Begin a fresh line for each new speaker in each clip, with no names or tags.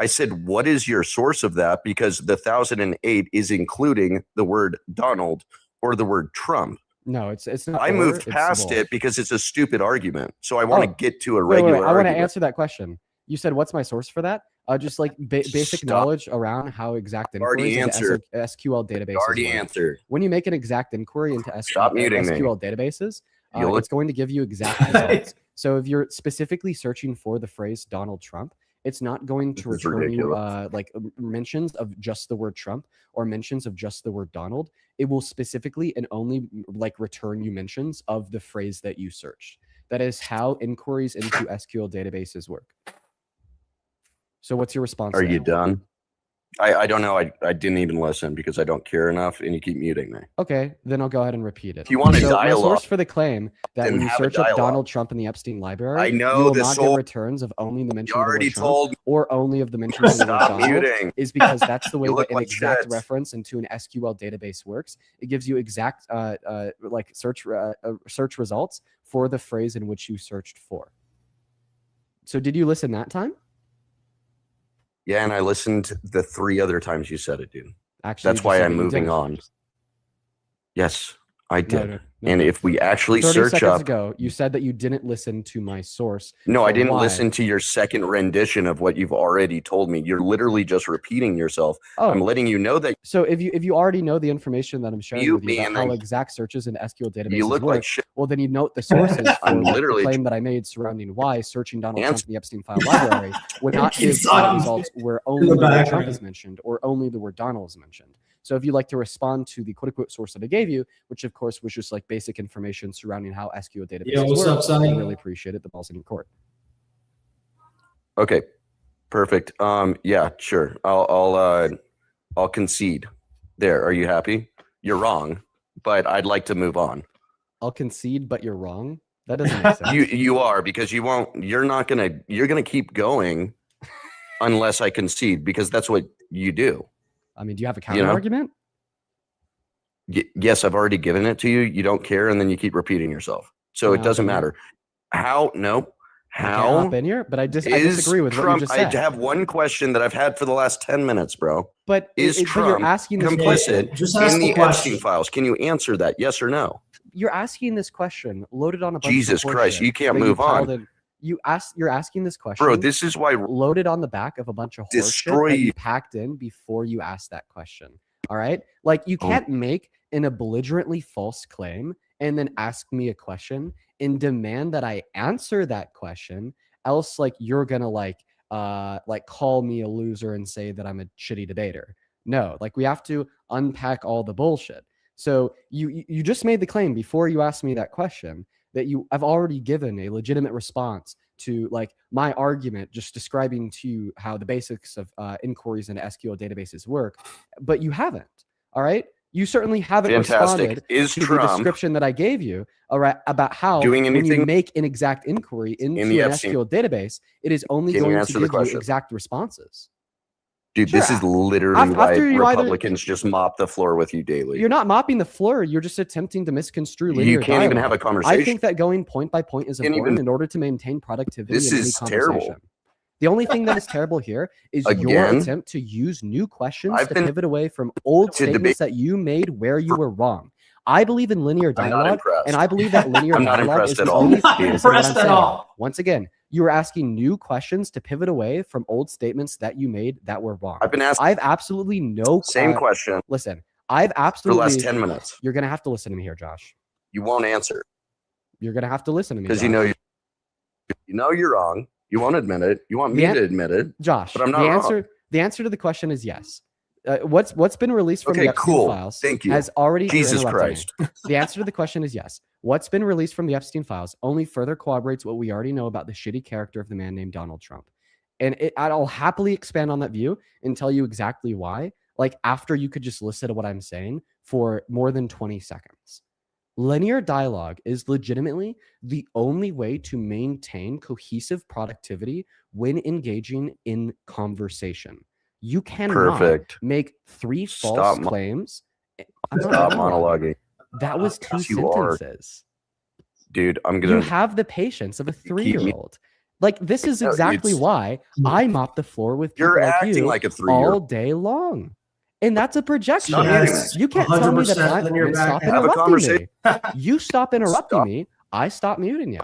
I said, what is your source of that? Because the 1008 is including the word Donald or the word Trump.
No, it's not.
I moved past it because it's a stupid argument. So I want to get to a regular argument.
I want to answer that question. You said, what's my source for that? Just like basic knowledge around how exact inquiries into SQL databases
already answered.
When you make an exact inquiry into
SQL
databases, it's going to give you exact results. So if you're specifically searching for the phrase Donald Trump, it's not going to return you like mentions of just the word Trump or mentions of just the word Donald. It will specifically and only like return you mentions of the phrase that you searched. That is how inquiries into SQL databases work. So what's your response?
Are you done? I don't know. I didn't even listen because I don't care enough, and you keep muting me.
Okay, then I'll go ahead and repeat it.
If you want a dialogue,
my source for the claim that when you search up Donald Trump in the Epstein library,
I know
you will not get returns of only the mention of the word Trump or only of the mention of the word Donald, is because that's the way that an exact reference into an SQL database works. It gives you exact like search results for the phrase in which you searched for. So did you listen that time?
Yeah, and I listened the 3 other times you said it, dude.
Actually,
that's why I'm moving on. Yes, I did. And if we actually search up
ago, you said that you didn't listen to my source.
No, I didn't listen to your second rendition of what you've already told me. You're literally just repeating yourself. I'm letting you know that.
So if you already know the information that I'm sharing with you about how exact searches in SQL databases work, well, then you note the sources for the claim that I made surrounding why searching Donald Trump in the Epstein file library would not give results where only the word Trump is mentioned or only the word Donald is mentioned. So if you'd like to respond to the quote-unquote source that I gave you, which of course was just like basic information surrounding how SQL databases work, I really appreciate it. The ball's in your court.
Okay, perfect. Yeah, sure. I'll concede. There. Are you happy? You're wrong, but I'd like to move on.
I'll concede, but you're wrong. That doesn't make sense.
You are, because you won't. You're gonna keep going unless I concede, because that's what you do.
I mean, do you have a counter argument?
Yes, I've already given it to you. You don't care, and then you keep repeating yourself. So it doesn't matter. How? No. How?
I've been here, but I disagree with Trump, what you just said.
I have one question that I've had for the last 10 minutes, bro.
But
is Trump
you're asking this
complicit in the Epstein files? Can you answer that? Yes or no?
You're asking this question loaded on a bunch
Jesus Christ, you can't move on.
You're asking this question,
bro. This is why
loaded on the back of a bunch of horseshit that you packed in before you asked that question. All right, like you can't make an belligerently false claim and then ask me a question and demand that I answer that question. Else, like you're gonna like call me a loser and say that I'm a shitty debater. No, like we have to unpack all the bullshit. So you just made the claim before you asked me that question that I've already given a legitimate response to like my argument, just describing to you how the basics of inquiries into SQL databases work, but you haven't. All right. You certainly haven't responded to the description that I gave you about how when you make an exact inquiry into an SQL database, it is only going to give you exact responses.
Dude, this is literally why Republicans just mop the floor with you daily.
You're not mopping the floor. You're just attempting to misconstrue linear dialogue.
You can't even have a conversation.
I think that going point by point is important in order to maintain productivity.
This is terrible.
The only thing that is terrible here is your attempt to use new questions to pivot away from old statements that you made where you were wrong. I believe in linear dialogue, and I believe that linear dialogue is the only thing. Once again, you were asking new questions to pivot away from old statements that you made that were wrong. I've absolutely no
same question.
Listen, I've absolutely
for the last 10 minutes.
You're gonna have to listen to me here, Josh.
You won't answer.
You're gonna have to listen to me
because you know you're wrong. You won't admit it. You want me to admit it,
Josh.
But I'm not wrong.
The answer to the question is yes. What's been released from the Epstein files has already
Jesus Christ.
The answer to the question is yes. What's been released from the Epstein files only further corroborates what we already know about the shitty character of the man named Donald Trump. And I'll happily expand on that view and tell you exactly why, like after you could just listen to what I'm saying for more than 20 seconds. Linear dialogue is legitimately the only way to maintain cohesive productivity when engaging in conversation. You cannot make 3 false claims.
Stop monologuing.
That was 2 sentences.
Dude, I'm gonna.
You have the patience of a 3-year-old. Like, this is
No,
exactly
it's-
why I mop the floor with people
You're
like
acting
you
like a 3-year.
all day long. And that's a projection.
Stop
man.
muting me.
You can't tell me that
100% linear
man,
back
stop
end.
Have a
interrupting me.
conversation.
You stop interrupting
Stop.
me, I stop muting you.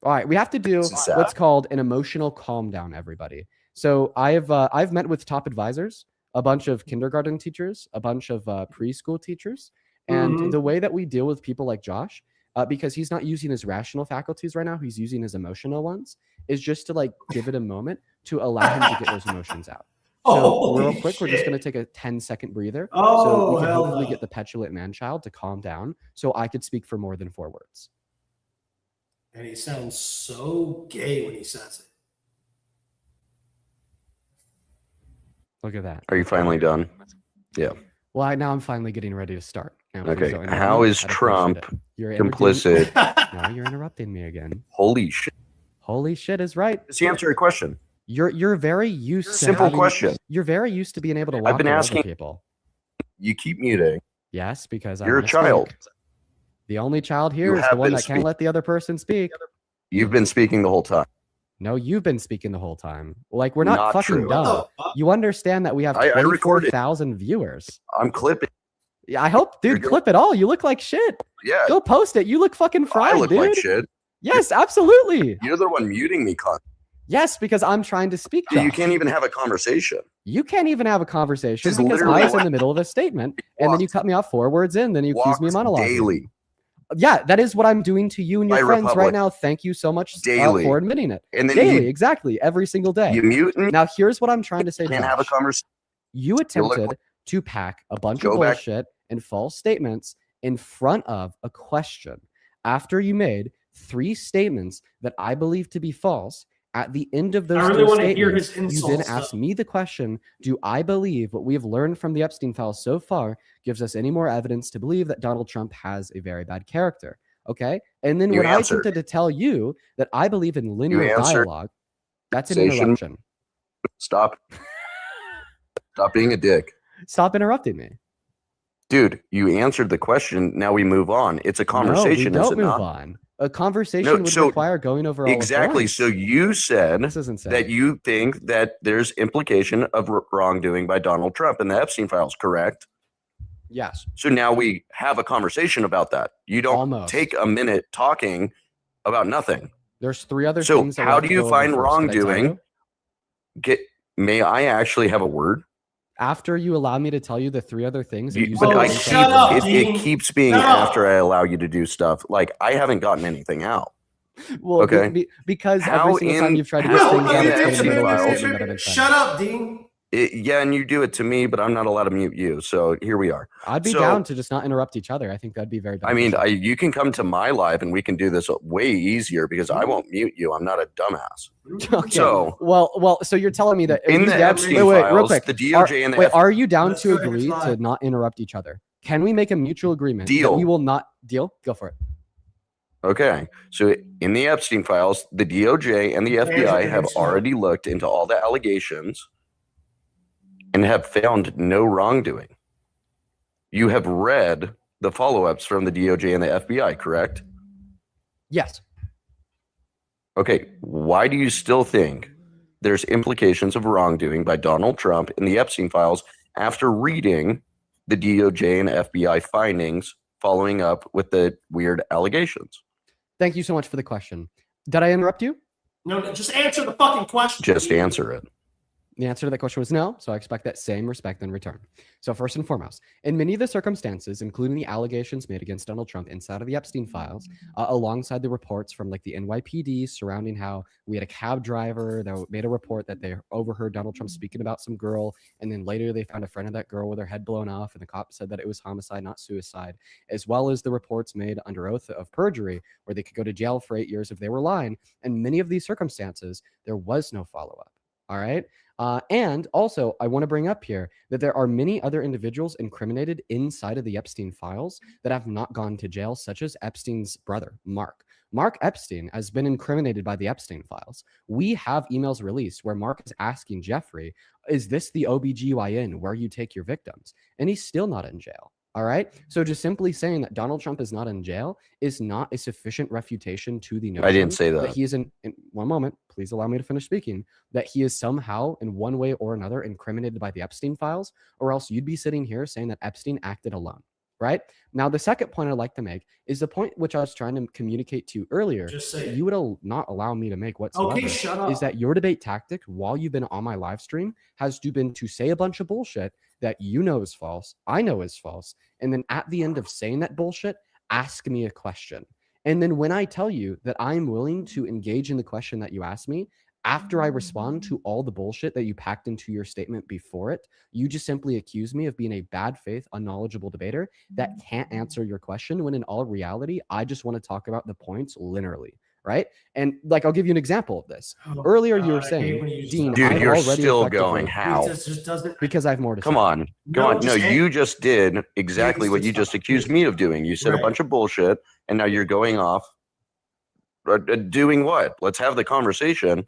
All right, we have to do
This is sad.
what's called an emotional calm down, everybody. So I've met with top advisors, a bunch of kindergarten teachers, a bunch of preschool teachers, and
Mhm.
the way that we deal with people like Josh, because he's not using his rational faculties right now, he's using his emotional ones, is just to like give it a moment to allow him to get those emotions out. So
Holy
real quick, we're just
shit.
going to take a 10-second breather so
Oh,
we can
hell
hopefully
no.
get the petulant man-child to calm down so I could speak for more than 4 words.
And he sounds so gay when he says it.
Look at that.
Are you finally done?
Well, now I'm finally getting ready to start. Now, please
Okay.
don't interrupt
How
me.
is
I'd appreciate
Trump
it. You're interrupting-
complicit?
Now you're interrupting me again.
Holy shit.
Holy shit is right.
Just answer a question.
You're very used to
Simple
having-
question.
You're very used to being able to
I've
walk
been
all over
asking-
people.
You keep muting.
Yes, because
You're
I'm
a child.
The only child
You
here is the
have
one
been
that can't
speak-
let the other person speak.
You've been speaking the whole time.
No, you've been speaking the whole time. Like, we're not,
Not
fucking
true.
dumb.
What the fuck?
You understand that we have
I recorded.
24,000 viewers.
I'm clipping.
Yeah, I hope, dude,
You're
clip it all. You look like shit.
Yeah.
Go post it. You look fucking fried,
I look
dude.
like shit.
Yes, absolutely.
You're the one muting me, cunt.
Yes, because I'm trying to speak.
You
Josh.
can't even have a conversation.
You can't even have a conversation
Just
because
literally
I was in
walk-
the middle of a statement, and then you cut me off 4 words in. Then you accuse me of
Walks
monologuing.
daily.
Yeah, that is what I'm doing to you and your
My
friends right
republic.
now. Thank you so much
Daily.
for admitting it.
And then
Daily,
you,
exactly, every single day.
you mute me.
Now, here's what I'm trying to say.
Can't have a
Josh.
conversation.
You
look
attempted to pack a bunch of
Go back-
bullshit and false statements in front of a question after you made 3 statements that I believe to be false. At the end of those
I really
3
wanna hear his
statements, you then
insults,
asked
though.
me the question, do I believe what we have learned from the Epstein files so far gives us any more evidence to believe that Donald Trump has a very bad character? Okay. And then
You
when I
answered.
attempted to tell you that I believe in linear
answered.
dialogue, that's an
Station.
interruption.
Stop. Stop being a dick.
Stop interrupting me.
Dude, you answered the question. Now we move on. It's a conversation,
no, we
is
don't
it
move
not?
on. A conversation
No,
would
so-
require going over all
Exactly.
The
So
points.
you said
This is insane.
that you think that there's implication of wrongdoing by Donald Trump in the Epstein files, correct?
Yes.
So now we have a conversation about that. You don't
Almost.
take a minute talking about nothing.
There's 3 other
So
things. that we
how
have
do
to
you
go over
find
first. Did I tell
wrongdoing?
you?
May I actually have a word?
After you allow me to tell you the 3 other things, that
You,
you
but
said
I
were
keep,
shut up,
it
Dean.
keeps being
Shut up.
after I allow you to do stuff. Like I haven't gotten anything out.
well,
Okay.
Because
How
every single time
in-
you've tried to
how
get
in
things out,
the
it's been in the
Epstein
middle of a
files-
statement that I've been saying.
Shut up, Dean.
Yeah, and you do it to me, but I'm not allowed to mute you. So here we are.
I'd be
So-
down to just not interrupt each other. I think that'd be very
I mean,
beneficial.
you can come to my live and we can do this way easier because I won't mute you. I'm not a dumbass.
Okay.
So
well, so you're telling me that
in
are you
the
down-
Epstein
real
files,
quick.
the DOJ and the
Wait, are you down
Let's
to
go ahead and
agree to
slide.
not interrupt each other? Can we make a mutual agreement that
Deal.
we will not deal? Go for it.
Okay. So in the Epstein files, the DOJ and the FBI have
Hands up.
already looked into all the allegations and have found no wrongdoing. You have read the follow-ups from the DOJ and the FBI, correct?
Yes.
Okay. Why do you still think there's implications of wrongdoing by Donald Trump in the Epstein files after reading the DOJ and FBI findings following up with the weird allegations?
Thank you so much for the question. Did I interrupt you?
No, just answer the fucking question.
Just
Dean.
answer it.
The answer to that question was no, so I expect that same respect in return. So first and foremost, in many of the circumstances, including the allegations made against Donald Trump inside of the Epstein files, alongside the reports from like the NYPD surrounding how we had a cab driver that made a report that they overheard Donald Trump speaking about some girl, and then later they found a friend of that girl with her head blown off, and the cop said that it was homicide, not suicide, as well as the reports made under oath of perjury, where they could go to jail for 8 years if they were lying. In many of these circumstances, there was no follow-up. All right. And also, I want to bring up here that there are many other individuals incriminated inside of the Epstein files that have not gone to jail, such as Epstein's brother, Mark. Mark Epstein has been incriminated by the Epstein files. We have emails released where Mark is asking Jeffrey, is this the OBGYN where you take your victims? And he's still not in jail. All right. So just simply saying that Donald Trump is not in jail is not a sufficient refutation to the notion
I didn't say that.
he is in one moment, please allow me to finish speaking, that he is somehow in one way or another incriminated by the Epstein files, or else you'd be sitting here saying that Epstein acted alone. Right. Now, the second point I'd like to make is the point which I was trying to communicate to you earlier.
Just say
that
it.
you would not allow me to make whatsoever.
Okay, shut up.
Is that your debate tactic while you've been on my live stream has been to say a bunch of bullshit that you know is false, I know is false, and then at the end of saying that bullshit, ask me a question. And then when I tell you that I'm willing to engage in the question that you asked me, after I respond to all the bullshit that you packed into your statement before it, you just simply accuse me of being a bad faith, unknowledgeable debater that can't answer your question, when in all reality, I just want to talk about the points linearly, right? And like, I'll give you an example of this.
Oh,
Earlier, you were
God, I hate
saying,
when you use
Dean,
that.
Dude,
I've
you're
already
still
effectively-
going. How?
It just doesn't.
Because I have more to
Come
say.
on. Come on. No,
just
you just did exactly
Please
what you
just
just accused
stop.
me of doing. You said a
Right.
bunch of bullshit, and now you're going off. Doing what? Let's have the conversation,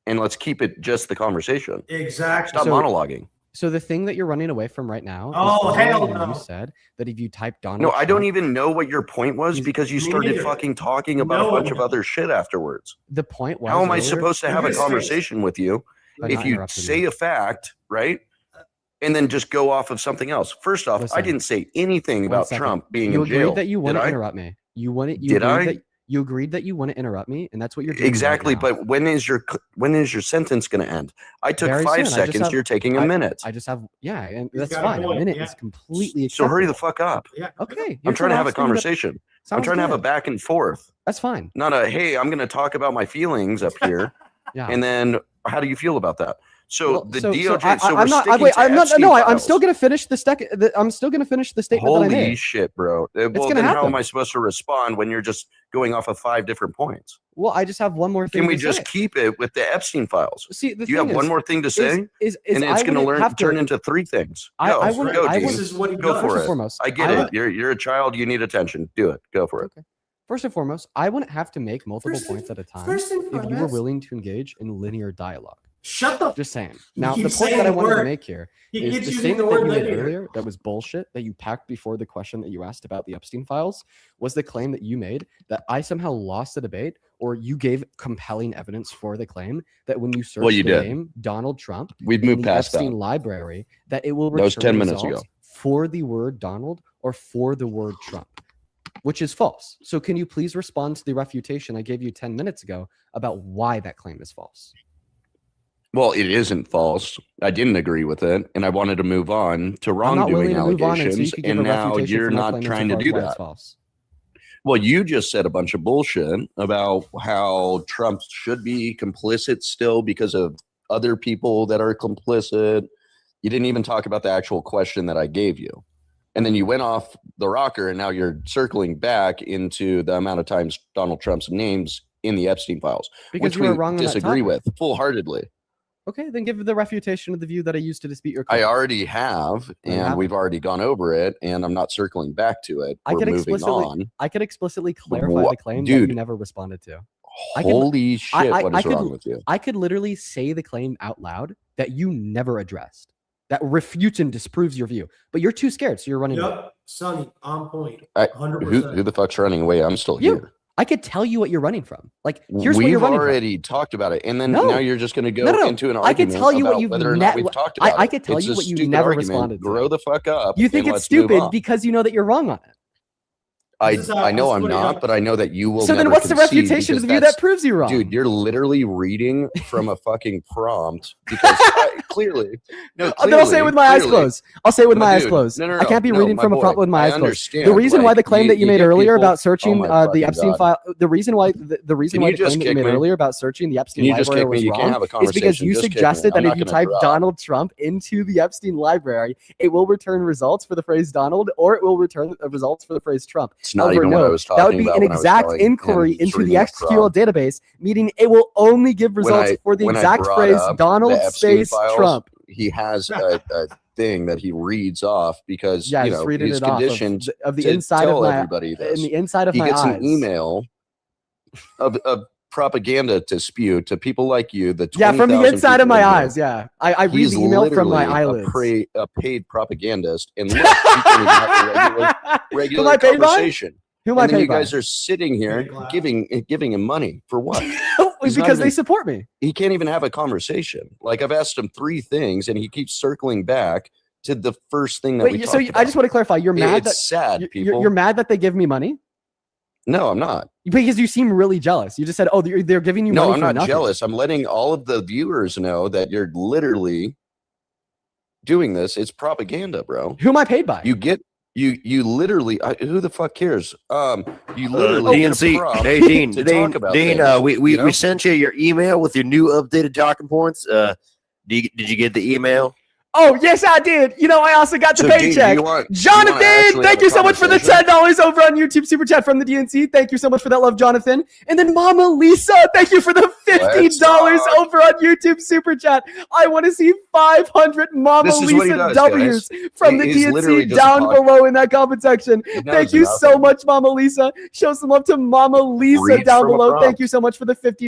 and let's keep it just the conversation.
Exactly.
Stop
So-
monologuing.
So the thing that you're running away from right now
Oh,
is earlier
hell
when
no.
you said that if you type Donald
No, I don't
Trump,
even know what your point was
He's-
because you
Me
started
neither.
fucking talking about a bunch of
No.
other shit afterwards.
the point was
How am I
earlier-
supposed to
Look
have
at
a
his face.
conversation with you
By
if
not
you
interrupting
say
me.
a fact, right? And then just go off of something else. First off, I
Listen.
didn't say anything
One
about
second.
Trump being
You
in jail.
agreed that you want
Did
to
I?
interrupt me. You wanted. You
Did
agreed
I?
That you agreed that you want to interrupt me, and that's what you're doing.
Exactly,
right now.
but when is your sentence going to end? I took
Very
5
soon. I just
seconds.
have-
You're taking a minute.
I just have and
He's
that's
got a
fine. A
point,
minute
yeah.
is completely
So hurry the
acceptable.
fuck up.
Yeah.
Okay,
I'm
you're
trying to have a
asking me to-
conversation. I'm
Sounds
trying to have a
good.
back and forth,
That's fine.
not a hey, I'm going to talk about my feelings up here,
Yeah.
and then how do you feel about that? So
Well,
the
so
DOJ. So,
I'm
we're
not.
sticking
Wait,
to
I'm not.
Epstein
No, I'm still
files.
gonna finish the. I'm still gonna finish the statement that I
Holy
made.
shit, bro! Well,
gonna
then how am
happen.
I supposed to respond when you're just going off of 5 different points?
Well, I just have one more thing.
Can we
to
just
say.
keep it with the Epstein files?
See? The
You
thing
have one
is-
more thing to say,
is
and
I
it's going
wouldn't have
to turn into 3 things.
I
Go,
wouldn't-
go,
I
Dean.
This is what he
Go
does.
for
First
it.
and foremost,
I get it. You're a child. You need attention. Do it. Go for it.
Okay. First and foremost, I wouldn't have to make multiple
First
points at a time
First and
if you were
foremost,
willing to engage in linear dialogue.
shut the.
Just saying.
You
Now,
keep
the point
saying
that I
the
wanted to
word.
make here
He
is
keeps
the
using
statement
the
that
word
you made
linear.
earlier that was bullshit that you packed before the question that you asked about the Epstein files was the claim that you made that I somehow lost the debate, or you gave compelling evidence for the claim that when you search
Well, you
the
did.
name Donald Trump
We've
in
moved
the
past
Epstein
that.
library, that it will
That was
return
10 minutes
results
ago.
for the word Donald or for the word Trump, which is false. So can you please respond to the refutation I gave you 10 minutes ago about why that claim is false?
Well, it isn't false. I didn't agree with it, and I wanted to move on to
I'm not willing
wrongdoing
to move on until you
allegations,
could give
and
a
now
refutation
you're
for my
not
claim
trying to
insofar as
do
why it's
that.
false.
Well, you just said a bunch of bullshit about how Trump should be complicit still because of other people that are complicit. You didn't even talk about the actual question that I gave you. And then you went off the rocker, and now you're circling back into the amount of times Donald Trump's name's in the Epstein files,
Because
which
you
we
were wrong on that
disagree
topic.
with full-heartedly.
Okay, then give the refutation of the view that I used to dispute your
I
claim.
already have,
No, you
and we've
haven't.
already gone over it, and I'm not circling back to it.
I
We're
could
moving
explicitly-
on.
I could explicitly clarify
What-
the claim that
dude.
you never responded to. I could-
Holy shit,
I-
what
I
is
could-
wrong with you?
I could literally say the claim out loud that you never addressed, that refutes and disproves your view, but you're too scared, so you're running away.
Yep, Sonny, on point.
I-
100%.
Who the fuck's running away? I'm still
You.
here.
I could tell you what you're running from. Like, here's what
We've
you're running from.
already talked about it, and then
No.
now you're just going to go
No.
into an
I could
argument
tell you what
about
you've
whether or not we've talked about
I
it.
could tell
It's
you
a
what you
stupid
never
argument.
responded to.
Grow the fuck up.
You think
and
it's
let's move
stupid
on.
because you know that you're wrong on it.
I
This is how-
I know
this is
I'm
what he
not,
got.
but I know that you will.
So then
never
what's the
concede
refutation of
because
the view
that's-
that proves you wrong?
Dude, you're literally reading from a fucking prompt because clearly. No,
Then I'll say it with my eyes
clearly.
closed. I'll say it with
No,
my eyes
dude,
closed.
no,
I can't be
no,
reading
my
from a
boy,
prompt with my
I
eyes closed.
understand,
The reason why
like,
the claim that you made
give
earlier
people-
about searching
my
the
fucking
Epstein
God.
file, the reason why the reason
Can
why
you
the
just
claim that you
kick
made
me?
earlier about searching the
Can
Epstein
you just
library
kick me?
was
You can't
wrong
have a
is
conversation.
because you
Just kick me.
suggested
I'm
that
not
if you
gonna
type
interrupt.
Donald Trump into the Epstein library, it will return results for the phrase Donald, or it will return results for the phrase Trump.
It's not
However,
even what
no,
I was talking
that would be
about
an
when I was
exact
telling him
inquiry
he's
into the
reading a
SQL
prompt.
database, meaning it will only give
When
results
I-
for the
when I
exact
brought
phrase
up
Donald
the Epstein
space
files,
Trump.
He has a thing that he reads off because
Yeah,
you
just
know
reading
he's
it off
conditioned
of the
to
inside
tell
of my
everybody
in
this.
the inside of
He
my
gets
eyes.
an email of propaganda to spew to people like you. The
Yeah, from the
20,000
inside of
people
my
in here.
eyes. Yeah, I read
He's
the email from my
literally
eyelids.
a paid propagandist, and look, we can have a regular
I paid by?
conversation.
Who am I
And then
paid
you
by?
guys are sitting here giving him money for what? He's not
Because they
even-
support me.
He can't even have a conversation. Like I've asked him 3 things, and he keeps circling back to the first thing that we
Wait,
talked
so
about.
I just want to clarify. You're mad that
It's sad, people.
you're mad that they give me money
No, I'm not.
because you seem really jealous. You just said, "Oh, they're giving you money."
No, I'm
for
not
nothing.
jealous. I'm letting all of the viewers know that you're literally doing this. It's propaganda, bro.
Who am I paid by?
You literally who the fuck cares? You literally get a
DNC.
prompt
Hey, Dean.
to
Dean.
talk about
Dean.
things,
We
you know?
sent you your email with your new updated talking points. Did you get the email?
Oh, yes, I did. You know, I also got the
So, Dean, do
paycheck.
you want
Jonathan,
actually
thank
have a
you so much for the
conversation?
$10 over on YouTube Super Chat from the DNC. Thank you so much for that love, Jonathan. And then Mama Lisa, thank you for the $50
talk.
over on YouTube Super Chat. I want to see 500 Mama
This is what he
Lisa
does,
W's from the
He's literally
DNC
just a
down
pod-
below in that comment section.
He knows
Thank you so
nothing.
much, Mama Lisa. Show some love to Mama Lisa
Read
down
from a
below.
prompt.
Thank you so much for the $50.